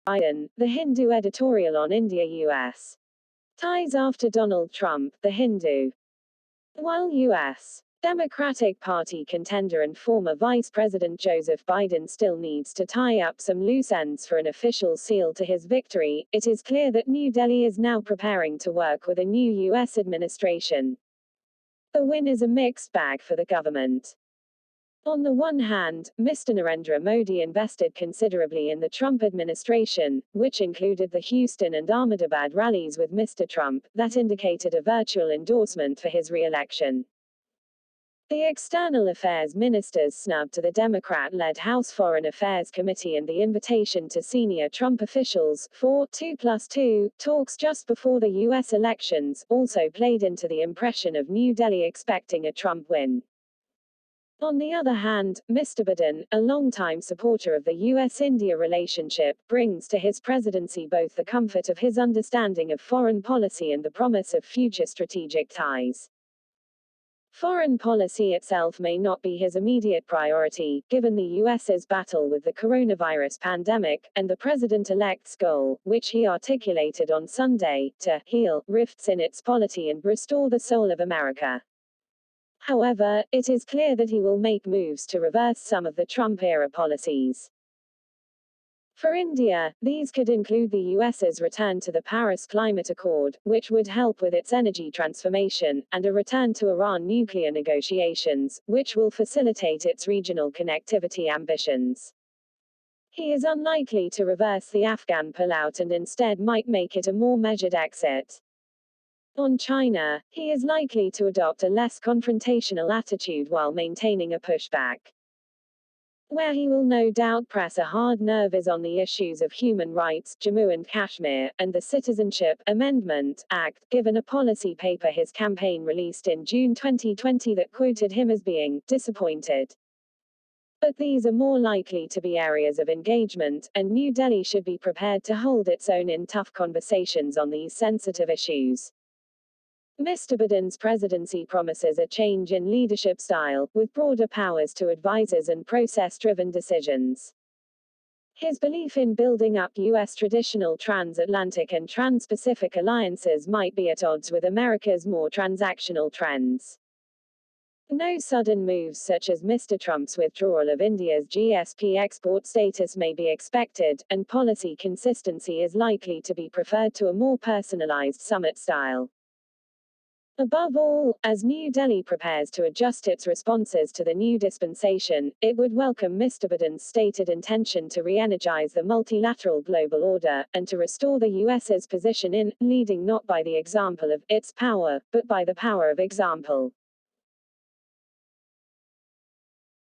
Biden, The Hindu editorial on India-US ties after Donald Trump, The Hindu. While U.S. Democratic Party contender and former Vice President Joseph Biden still needs to tie up some loose ends for an official seal to his victory, it is clear that New Delhi is now preparing to work with a new U.S. administration. The win is a mixed bag for the government. On the one hand, Mr. Narendra Modi invested considerably in the Trump administration, which included the Houston and Ahmedabad rallies with Mr. Trump, that indicated a virtual endorsement for his re-election. The External Affairs Ministers snubbed to the Democrat-led House Foreign Affairs Committee and the invitation to senior Trump officials for 2+2 talks just before the U.S. elections also played into the impression of New Delhi expecting a Trump win. On the other hand, Mr. Biden, a longtime supporter of the U.S.-India relationship, brings to his presidency both the comfort of his understanding of foreign policy and the promise of future strategic ties. Foreign policy itself may not be his immediate priority, given the U.S.'s battle with the coronavirus pandemic, and the president-elect's goal, which he articulated on Sunday, to heal rifts in its polity and restore the soul of America. However, it is clear that he will make moves to reverse some of the Trump-era policies. For India, these could include the US's return to the Paris Climate Accord, which would help with its energy transformation, and a return to Iran nuclear negotiations, which will facilitate its regional connectivity ambitions. He is unlikely to reverse the Afghan pullout and instead might make it a more measured exit. On China, he is likely to adopt a less confrontational attitude while maintaining a pushback. Where he will no doubt press a hard nerve is on the issues of human rights, Jammu and Kashmir, and the Citizenship Amendment Act, given a policy paper his campaign released in June 2020 that quoted him as being disappointed. But these are more likely to be areas of engagement, and New Delhi should be prepared to hold its own in tough conversations on these sensitive issues. Mr. Biden's presidency promises a change in leadership style, with broader powers to advisors and process-driven decisions. His belief in building up U.S. traditional transatlantic and trans-Pacific alliances might be at odds with America's more transactional trends. No sudden moves such as Mr. Trump's withdrawal of India's GSP export status may be expected, and policy consistency is likely to be preferred to a more personalized summit style. Above all, as New Delhi prepares to adjust its responses to the new dispensation, it would welcome Mr. Biden's stated intention to re-energize the multilateral global order, and to restore the US's position in, leading not by the example of, its power, but by the power of example.